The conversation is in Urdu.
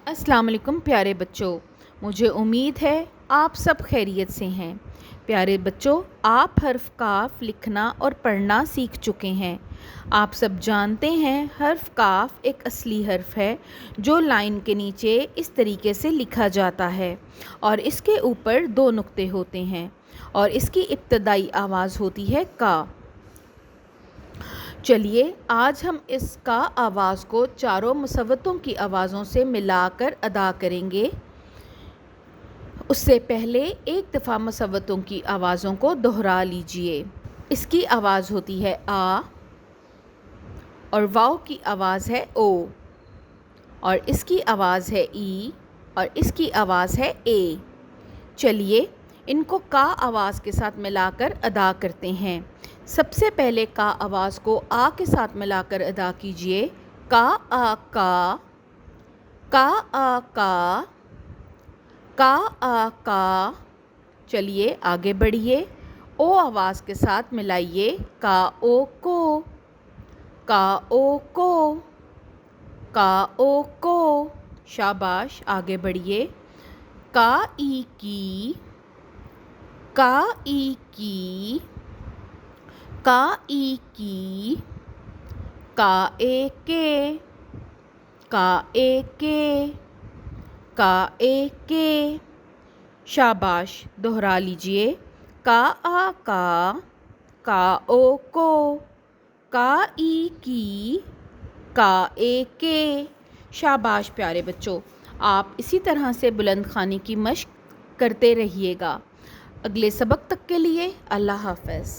السلام علیکم پیارے بچوں، مجھے امید ہے آپ سب خیریت سے ہیں۔ پیارے بچوں، آپ حرف کاف لکھنا اور پڑھنا سیکھ چکے ہیں۔ آپ سب جانتے ہیں حرف کاف ایک اصلی حرف ہے جو لائن کے نیچے اس طریقے سے لکھا جاتا ہے اور اس کے اوپر 2 نقطے ہوتے ہیں اور اس کی ابتدائی آواز ہوتی ہے کا۔ چلیے آج ہم اس کا آواز کو چاروں مصوتوں کی آوازوں سے ملا کر ادا کریں گے۔ اس سے پہلے ایک دفعہ مصوتوں کی آوازوں کو دہرا لیجئے۔ اس کی آواز ہوتی ہے آ اور واو کی آواز ہے او اور اس کی آواز ہے ای اور اس کی آواز ہے اے۔ چلیے ان کو کا آواز کے ساتھ ملا کر ادا کرتے ہیں۔ سب سے پہلے کا آواز کو آ کے ساتھ ملا کر ادا کیجئے۔ کا آ کا، کا آ کا، کا آ کا۔ چلیے آگے بڑھیے، او آواز کے ساتھ ملائیے۔ کا او کو، کا او کو، کا او کو۔ شاباش، آگے بڑھیے۔ کا ای کی، کا ای کی، کا ای کی۔ کا اے کے، کا اے کے، کا اے کے۔ شاباش، دہرا لیجئے۔ کا آ کا او کو، کا ای کی، کا اے کے۔ شاباش پیارے بچوں، آپ اسی طرح سے بلند خوانی کی مشق کرتے رہیے گا۔ اگلے سبق تک کے لیے اللہ حافظ۔